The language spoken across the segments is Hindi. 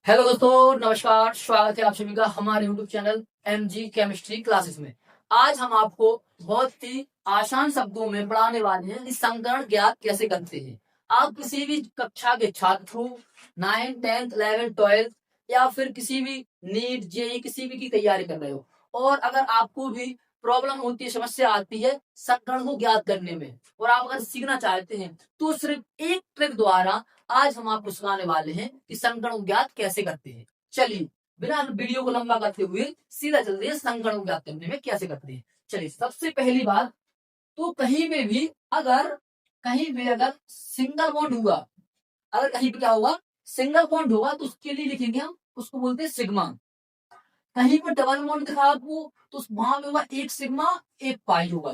हेलो दोस्तों, नमस्कार। स्वागत है आप सभी का हमारे YouTube channel MG chemistry classes में। आज हम आपको बहुत ही आसान शब्दों में पढ़ाने वाले हैं कि संकरण ज्ञात कैसे करते हैं। आप किसी भी कक्षा के छात्र हो, 9, 10, 11, 12 या फिर किसी भी नीट जेई किसी भी की तैयारी कर रहे हो, और अगर आपको भी प्रॉब्लम होती है, समस्या आती है संकरण को ज्ञात करने में, और आप अगर सीखना चाहते हैं तो सिर्फ एक ट्रिक द्वारा आज हम आपको सिखाने वाले हैं कि संकरण ज्ञात कैसे करते हैं। चलिए, बिना वीडियो को लंबा करते हुए सीधा चलते हैं संकरण ज्ञात करने में कैसे करते हैं। चलिए, सबसे पहली बात तो कहीं भी अगर सिंगल बॉन्ड हुआ, अगर कहीं पे क्या होगा, सिंगल बॉन्ड होगा, तो उसके लिए लिखेंगे हम, उसको बोलते हैं सिग्मा। कहीं पर डबल बॉन्ड दिखा आपको तो वहां पे होगा एक सिग्मा, एक पाई होगा।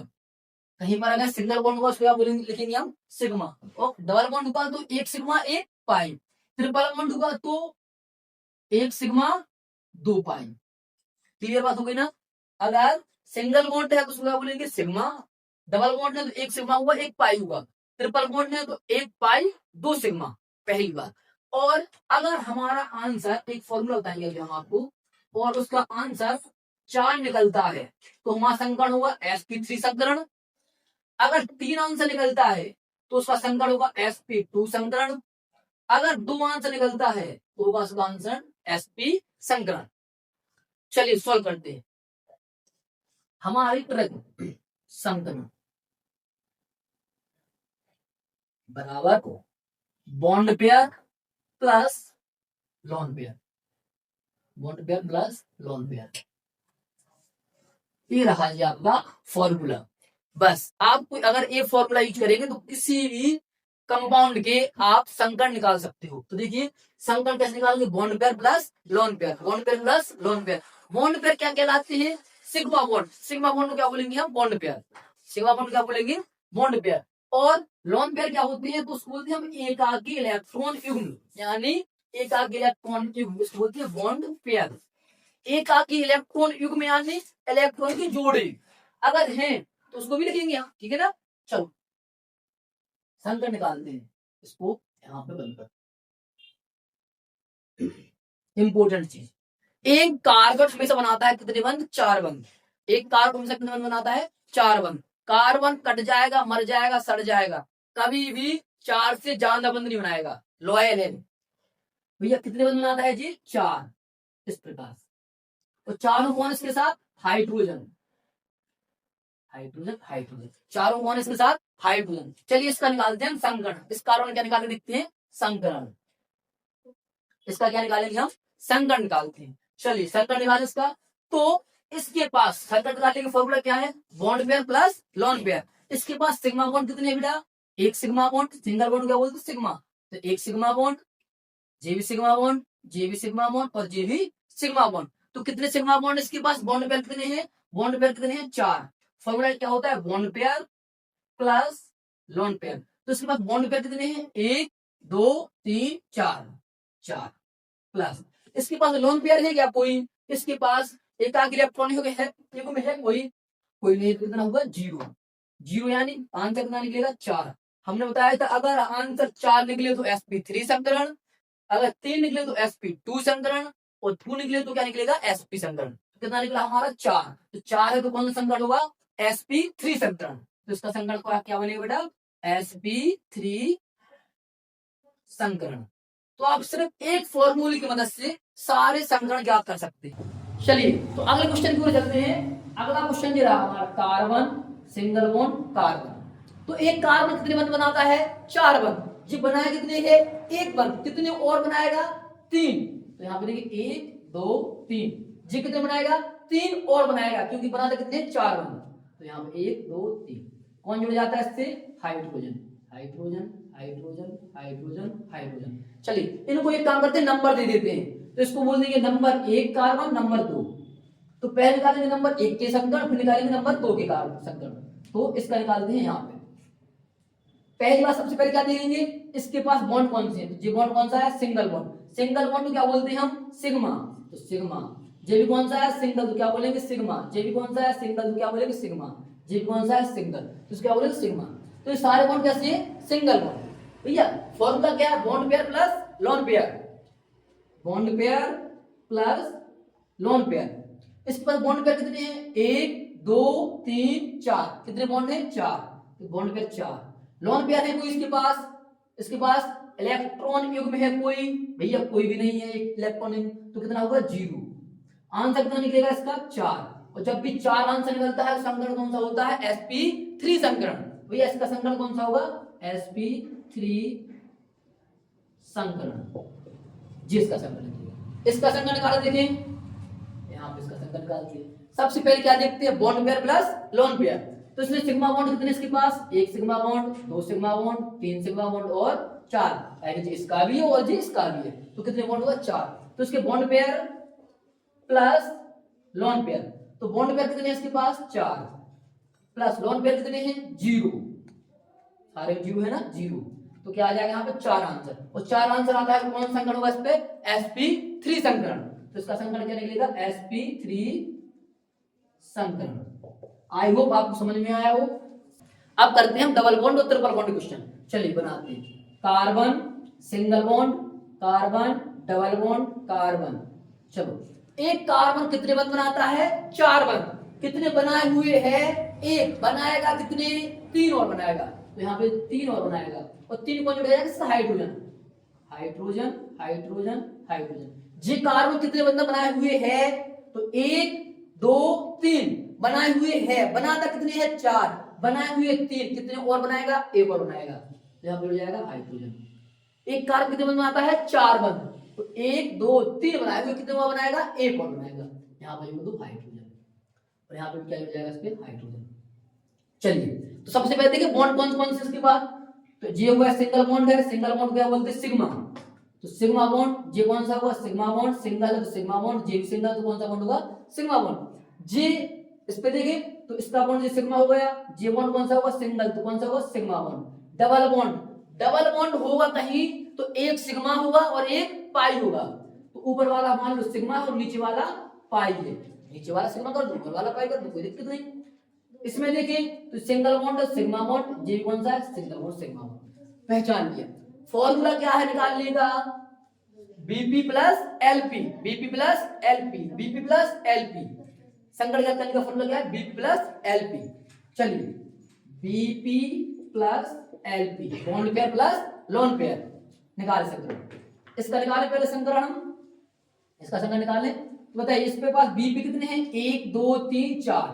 कहीं पर अगर सिंगल बॉन्ड होगा उसको क्या बोलेंगे, लिखेंगे हम सिग्मा। और डबल बॉन्ड होगा तो एक सिग्मा एक पाई। ट्रिपल बॉन्ड होगा तो एक सिग्मा दो पाई। क्लियर बात हो गई ना। अगर सिंगल बॉन्ड है तो उसको क्या बोलेंगे, सिग्मा। डबल बॉन्ड है तो एक सिग्मा हुआ एक पाई हुआ। ट्रिपल बॉन्ड है तो एक पाई दो सिग्मा। पहली बात। और अगर हमारा आंसर, एक फॉर्मूला बताएंगे अभी हम आपको, और उसका आंसर 4 निकलता है तो हमारा संकरण होगा sp3 संकरण। अगर 3 आंसर निकलता है तो उसका संकरण होगा sp2 संकरण। अगर 2 आंसर निकलता है तो होगा उसका आंसर sp संकरण। चलिए सॉल्व करते हैं। हमारी ट्रिक, संकरण बराबर bond pair plus lone pair, bond pair plus lone pair. ये रहा जी आपका फॉर्मूला। बस आप अगर ये फॉर्मूला यूज करेंगे तो किसी भी कंपाउंड के आप संकरण निकाल सकते हो। तो देखिए, संकरण कैसे निकालेंगे, bond pair plus lone pair, bond pair plus lone pair. Bond pair क्या कहलाते हैं, सिग्मा बॉन्ड। सिग्मा बॉन्ड को क्या बोलेंगे हम, बॉन्ड पेयर। सिग्मा बॉन्ड क्या बोलेंगे, बॉन्ड पेयर। और लोन पेयर क्या होते हैं, तो उसको बोलते हैं हम एकाकी इलेक्ट्रॉन युग्म, यानी एकाकी इलेक्ट्रॉन युग्म, उसको बोलते हैं बॉन्ड पेयर। एकाकी इलेक्ट्रॉन युग्म यानी इलेक्ट्रॉन की जोड़े अगर हैं तो उसको भी लिखेंगे यहाँ, ठीक है ना। चलो संकरण निकालते हैं, इसको यहाँ पे बंद कर। इंपोर्टेंट चीज, एक कार्बन हमेशा बनाता है कितने बंध, 4 बंध। एक कार्बन हमेशा कितने बंध बनाता है, 4 बंध। कार्बन कट जाएगा, मर जाएगा, सड़ जाएगा, कभी भी 4 से ज्यादा बंध नहीं बनाएगा। लॉयल है भैया। कितने बंध बनाता है जी, 4। इस प्रकार तो चारों बॉन्ड के साथ हाइड्रोजन, हाइड्रोजन हाइड्रोजन, चारों बॉन्ड के साथ हाइड्रोजन। चलिए इसका निकालते हैं संकरण। इस कार्बन क्या निकाल के देखते हैं, संकरण। इसका क्या निकालेंगे हम, संकरण निकालते हैं। चलिए संकरण निकाले इसका। तो इसके पास संकरण निकालने का फॉर्मूला क्या है, bond pair plus lone pair. इसके पास सिग्मा बॉन्ड कितने हैं बेटा, एक सिग्मा बॉन्ड। सिंगल बॉन्ड क्या बोलते हैं, सिग्मा। तो एक सिग्मा बॉन्ड, जे भी सिग्मा बॉन्ड, जे भी सिग्मा बॉन्ड और जे भी सिग्मा बॉन्ड। तो कितने सिग्मा बॉन्ड इसके पास, बॉन्ड पेयर कितने हैं, बॉन्ड पेयर कितने हैं, 4। फॉर्मूला क्या होता है, bond pair plus lone pair. तो इसके पास बॉन्ड पेयर कितने हैं, 1 2 3 4, 4 प्लस इसके पास लोन पेयर है क्या कोई, इसके पास एकाकी इलेक्ट्रॉन है कोई, कोई नहीं। तो कितना होगा, 0। 0 यानी आंसर कितना निकलेगा, 4। हमने बताया था अगर आंसर 4 निकले तो sp3 संकरण, अगर 3 निकले तो sp2 संकरण, और 2 निकले तो क्या निकलेगा, sp संकरण। कितना निकला हमारा, 4। तो 4 है तो कौन सा संकरण होगा, sp3 संकरण। तो इसका संकरण को क्या बनेगा बेटा, sp3 संकरण। तो आप सिर्फ एक फॉर्मूले की मदद से सारे संकरण ज्ञात कर सकते हैं। चलिए तो अगले क्वेश्चन की ओर चलते हैं। अगला क्वेश्चन ये रहा हमारा, कार्बन सिंगल बॉन्ड कार्बन। तो एक कार्बन कितने बंध बनाता है, 4 बंध। ये बनाया कितने है, एक बंध। कितने और बनाएगा, 3। तो यहाँ पे देखिए 1 2 3। ये कितने बनाएगा, 3 और बनाएगा, क्योंकि बनाते कितने, 4 बंध। तो यहाँ पे 1 2 3 कौन जुड़ जाता है इससे, hydrogen, hydrogen hydrogen hydrogen hydrogen. चलिए इनको एक काम करते हैं, नंबर दे देते हैं। तो इसको बोल देंगे नंबर 1 कार्बन, नंबर 2। तो पहले निकालेंगे नंबर 1 के संकरण, फिर निकालेंगे नंबर 2 के कार्बन संकरण। तो इसका निकालते हैं यहाँ पे। पहली बात, सबसे पहले क्या देखेंगे, इसके पास बॉन्ड कौन से हैं। तो ये बॉन्ड कौन सा है, सिंगल बॉन्ड। सिंगल बॉन्ड को क्या बोलते हैं हम, सिग्मा। तो सिग्मा। जे भी कौन सा है, सिंगल, तो क्या बोलेंगे, सिग्मा। जे भी कौन सा है, सिंगल, तो क्या बोलेंगे, सिग्मा। जे भी कौन सा है, सिंगल, तो इसको क्या बोलेंगे, सिग्मा। तो ये सारे बॉन्ड कैसे हैं, सिंगल बॉन्ड। भैया फॉर्मूला क्या है, bond pair plus lone pair. Bond pair plus lone pair. इसके पास बॉन्ड पेयर कितने हैं? 1 2 3 4। कितने बॉन्ड है? 4। तो बॉन्ड पेयर 4। लोन पेयर है कोई इसके पास इलेक्ट्रॉन युग्म है कोई? भैया कोई भी नहीं है इलेक्ट्रॉन युग्म, तो कितना होगा? 0। आंसर कितना निकलेगा इसका? 4। और जब भी 4 आंसर निकलता है संकरण कौन सा होता है? sp3 संकरण। भैया इसका संकरण कौन सा होगा? sp3 संकरण। जी इसका संकलन किया। इसका संकलन निकाला देखें, यहाँ पे इसका संकलन निकालते हैं। सबसे पहले क्या देखते हैं? Bond pair plus lone pair. तो इसमें सिग्मा बॉन्ड कितने इसके पास? 1 sigma bond, 2 sigma bond, 3 sigma bond और 4। जी इसका भी है और जी इसका भी है, तो कितने बॉन्ड होगा? 4। तो इसके bond pair plus lone pair, तो बॉन्ड पेयर कितने हैं इसके पास? 4 प्लस लोन पेयर कितने हैं? 0। सारे 0 है ना? 0। तो क्या आ जाएगा यहाँ पे? 4 आंसर। और 4 आंसर आता है तो कौन सा संकरण होगा इस पे? sp3 संकरण। तो इसका संकरण क्या निकलेगा? sp3 संकरण। आई होप आपको समझ में आया हो। अब करते हैं हम डबल बॉन्ड और ट्रिपल बॉन्ड क्वेश्चन। चलिए बनाते हैं। Carbon single bond, carbon double bond, carbon. चलो, एक कार्बन कितने बंध बनाता है? 4 बंध। कितने बनाए हुए हैं? 1 बनाएगा। कितने? 3 और बनाएगा। तो यहाँ पे 3 और बनाएगा और 3 कौन जुड़ जाएगा? Hydrogen, hydrogen, hydrogen, hydrogen. ये कार्बन कितने बंधन बनाए हुए हैं? तो 1 2 3 बनाए हुए हैं। बनाता कितने हैं? 4। बनाए हुए 3, कितने और बनाएगा? 1 और बनाएगा। तो यहाँ पे हो जाएगा हाइड्रोजन। एक कार्बन कितने बंध बनाता है? 4 बंध। तो 1 2 3 बनाए हुए, कितने और बनाएगा? 1 और बनाएगा। यहाँ पर हाइड्रोजन, और यहाँ पे क्या हो जाएगा? इस पे हाइड्रोजन। चलिए, तो सबसे पहले देखिए बॉन्ड कौन कौन से इसके बाद। तो ये हुआ सिंगल बॉन्ड है। सिंगल बॉन्ड क्या बोलते हैं? सिग्मा। तो सिग्मा बॉन्ड ये कौन सा हुआ? Sigma bond. सिंगल है तो सिग्मा बॉन्ड, जे भी सिंगल तो कौन सा बॉन्ड होगा? Sigma bond. जे इस पे देखिए तो इसका बॉन्ड ये सिग्मा हो गया। जे बॉन्ड कौन सा होगा? सिंगल, तो कौन सा होगा? Sigma bond. Double bond, double bond होगा कहीं तो एक सिग्मा होगा और एक पाई होगा। तो ऊपर वाला मान लो सिग्मा और नीचे वाला पाई है। नीचे वाला सिग्मा कर दो, ऊपर वाला पाई कर दो, कोई दिक्कत नहीं। इसमें देखिए तो सिंगल बॉन्ड सिग्मा बॉन्ड, जे कौन सा है? Single bond sigma bond. पहचान लिया। फॉर्मूला क्या है निकालने का? Bp plus LP, BP plus LP, BP plus LP. संकरण करने का फॉर्मूला क्या है? Bp plus LP. चलिए, Bp plus LP, bond pair plus lone pair निकाल सकते हैं। इसका निकाले पहले संकरण हम, इसका संकरण निकालें तो बताइए इस पे पास Bp कितने हैं? 1 2 3 4।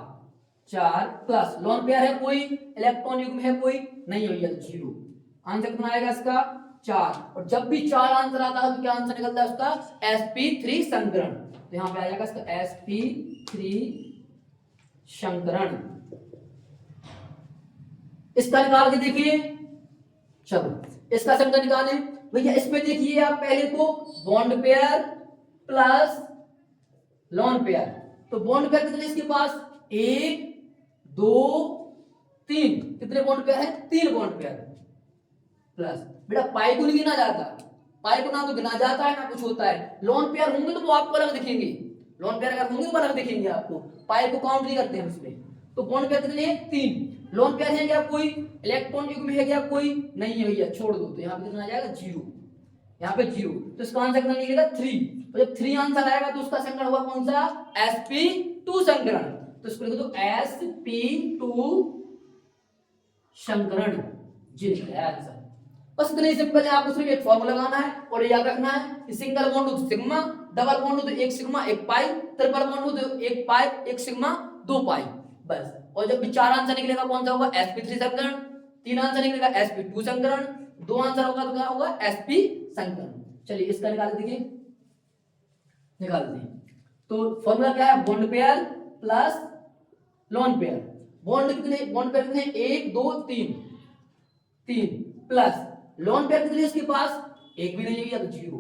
4 प्लस लोन पेयर है कोई? इलेक्ट्रॉन युग्म है कोई? नहीं भैया, 0। आंसर कितना आएगा इसका? 4। और जब भी 4 आंसर आता है तो क्या आंसर निकलता है उसका? sp3 संकरण। तो यहाँ पे आ जाएगा इसका sp3 संकरण। इसका निकाल के देखिए। चलो, इसका संकरण निकाले भैया। इसमें देखिए आप पहले तो bond pair plus lone pair. तो बॉन्ड पेयर कितने इसके पास? 1 2 3। कितने बॉन्ड पेयर है? 3 बॉन्ड पेयर प्लस। बेटा पाई को नहीं गिना जाता, पाई को ना तो गिना जाता है ना कुछ होता है। लोन पेयर होंगे तो वो आपको अलग दिखेंगे, लोन पेयर अगर होंगे तो अलग दिखेंगे आपको। पाई को काउंट नहीं करते हैं उसमें। तो बॉन्ड पेयर कितने हैं? 3। लोन पेयर है क्या कोई? इलेक्ट्रॉन युग्म है क्या कोई? नहीं है भैया, छोड़ दो। तो यहाँ पे कितना आ जाएगा? 0। यहाँ पे 0। तो इसका आंसर कितना निकलेगा? 3। तो जब 3 आंसर आएगा तो उसका संकरण होगा कौन सा? sp2 संकरण। तो इसको लिख दो sp2 संकरण। जी आंसर। बस इतने सिंपल है। आपको सिर्फ एक फॉर्मूला लगाना है और याद रखना है कि सिंगल बॉन्ड हो तो सिग्मा, डबल बॉन्ड हो तो 1 सिग्मा 1 पाई, ट्रिपल बॉन्ड हो तो 1 पाई 1 सिग्मा 2 पाई, बस। और जब 4 आंसर निकलेगा कौन सा होगा? sp3 संकरण। 3 आंसर निकलेगा sp2 संकरण। 2 आंसर होगा तो क्या होगा? sp संकरण। चलिए इसका निकाल दीजिए, निकाल दीजिए। तो फॉर्मूला क्या है? Bond pair plus lone pair. Bond कितने? बॉन्ड पेयर कितने? 1 2 3 3 प्लस लोन पेयर कितने इसके पास? एक भी नहीं है तो 0।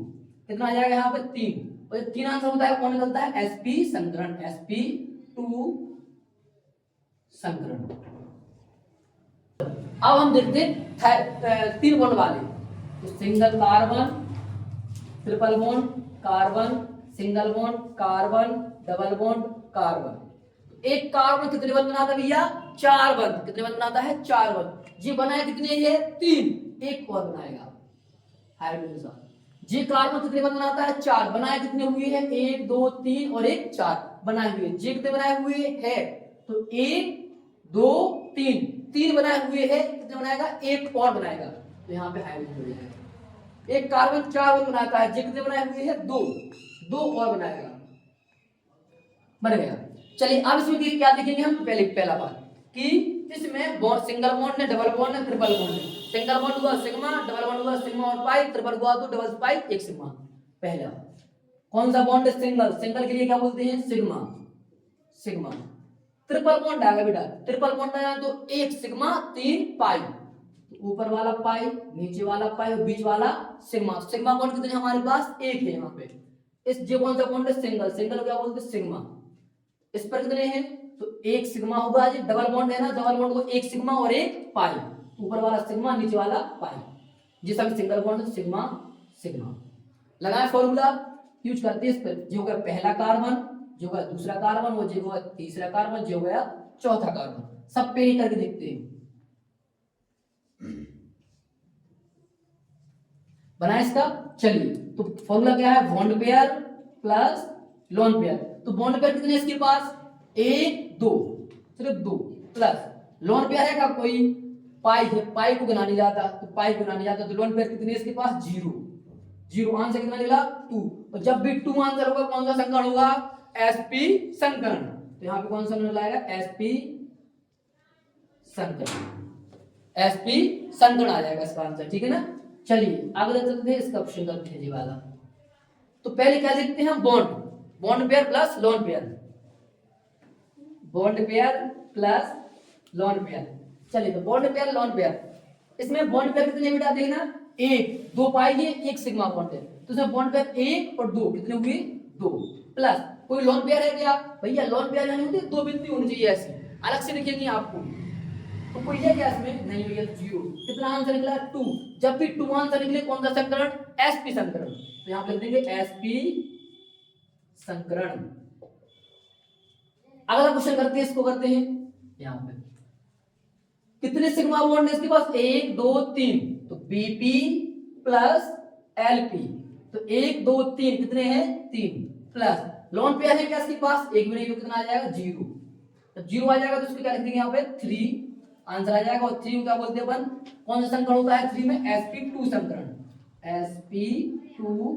कितना आ जाएगा यहाँ पे? 3। और 3 आंसर होता है कौन निकलता है? sp संकरण, sp2 संकरण। अब हम देखते हैं 3 बॉन्ड वाले। तो single carbon, triple bond carbon, single bond carbon, double bond carbon. एक कार्बन कितने बंध बनाता है भैया? 4 बंध। कितने बंध बनाता है? 4 बंध। ये बनाए कितने? ये 3। एक और बनाएगा हाइड्रोजन साथ। ये कार्बन कितने बंधन बनाता है? 4। बनाए कितने हुए हैं? 1 2 3 और 1 4 बनाए हुए। ये कितने बनाए हुए हैं? तो 1 2 3 3 बनाए हुए हैं। कितने बनाएगा? 1 और बनाएगा, तो यहाँ पे हाइड्रोजन हो जाएगा। एक कार्बन 4 बंधन बनाता है, ये कितने बनाए हुए हैं? 2 2 और बनाएगा, बन गया। चलिए अब इसमें क्या देखेंगे हम? पहला बात कि इसमें बॉन्ड, सिंगल बॉन्ड है, डबल बॉन्ड है, ट्रिपल बॉन्ड है। सिंगल बॉन्ड हुआ सिग्मा, डबल बॉन्ड हुआ सिग्मा और पाई, ट्रिपल हुआ तो डबल पाई एक सिग्मा। पहला कौन सा बॉन्ड है? सिंगल। सिंगल के लिए क्या बोलते हैं? Sigma sigma. ट्रिपल बॉन्ड आएगा बेटा, ट्रिपल बॉन्ड आया तो एक सिग्मा 3 पाई, ऊपर वाला पाई, नीचे वाला पाई और बीच वाला सिग्मा। सिग्मा बॉन्ड कितने हमारे पास? एक है यहाँ पे। इस जो कौन सा बॉन्ड है? सिंगल। सिंगल क्या बोलते हैं? सिग्मा। इस पर कितने हैं? तो एक सिग्मा होगा। ये डबल बॉन्ड है ना, डबल बॉन्ड को एक सिग्मा और एक पाई, ऊपर वाला सिग्मा नीचे वाला पाई, जिस हम सिंगल बॉन्ड सिग्मा सिग्मा। लगाए फॉर्मूला, यूज करते हैं इस पर। जो होगा पहला कार्बन, जो होगा दूसरा कार्बन, वो जो होगा तीसरा कार्बन, जो होगा चौथा कार्बन। सब पे ही करके देखते हैं। बना इसका। चलिए तो फॉर्मूला क्या है? Bond pair plus lone pair. तो बॉन्ड पेयर कितने इसके पास? 1 2, सिर्फ 2 प्लस लोन पेयर है का कोई? पाई है, पाई को गिना नहीं जाता, तो पाई को गिना नहीं जाता, तो लोन पेयर कितने इसके पास? 0 0। आंसर कितना निकला? 2। और जब भी 2 आंसर होगा कौन सा संकरण होगा? sp संकरण। तो यहाँ पे कौन सा निकल आएगा? sp संकरण। sp संकरण आ जाएगा इसका आंसर, ठीक है ना। चलिए आगे चलते हैं, इसका ऑप्शन करते हैं जी वाला। तो पहले क्या देखते हैं? Bond, bond pair plus lone pair, bond pair plus lone pair. चलिए तो बॉन्ड पेयर लोन पेयर, इसमें बॉन्ड पेयर कितने बेटा? देखना 1 2 पाएंगे, एक सिग्मा बॉन्ड है, तो इसमें बॉन्ड पेयर 1 और 2 कितने हुए? 2 प्लस कोई लोन पेयर है क्या? भैया लोन पेयर यानी होती है 2 बिंदु होनी चाहिए ऐसे, अलग से लिखेंगे आपको। तो कोई है क्या इसमें? नहीं भैया 0। कितना आंसर निकला? 2। जब भी 2 आंसर निकले कौन सा संकरण? sp संकरण। तो यहां पे लिख देंगे sp संकरण। अगला क्वेश्चन करते हैं, इसको करते हैं यहां पे। कितने सिग्मा बॉन्ड है इसके पास? 1 2 3, तो bp प्लस lp, तो 1 2 3 कितने हैं? 3 प्लस लोन पेयर है क्या इसके पास? एक भी नहीं, तो कितना आ जाएगा? 0। जब 0 आ जाएगा तो उसको क्या लिख देंगे यहाँ पे? 3 आंसर आ जाएगा। और 3 क्या बोलते हैं अपन? कौन सा संकरण होता है 3 में? sp2 संकरण, sp2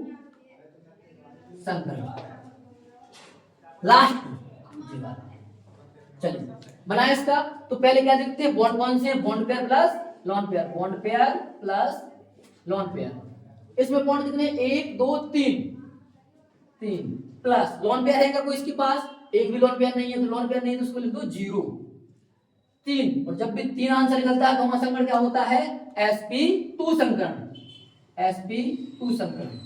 संकरण। लास्ट चलिए बनाए इसका। तो पहले क्या देखते हैं? बॉन्ड कौन से हैं? Bond pair plus lone pair, bond pair plus lone pair. इसमें बॉन्ड कितने? 1 2 3 3 प्लस लोन पेयर है क्या कोई इसके पास? एक भी लोन पेयर नहीं है, तो लोन पेयर नहीं है तो उसको लिख दो 0 3। और जब भी 3 आंसर निकलता है तो हमारा संकरण क्या होता है? sp2 संकरण, sp2 संकरण,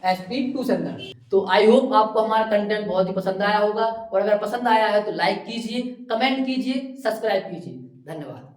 sp2 संकरण। तो आई होप आपको हमारा कंटेंट बहुत ही पसंद आया होगा, और अगर पसंद आया है तो लाइक कीजिए, कमेंट कीजिए, सब्सक्राइब कीजिए। धन्यवाद।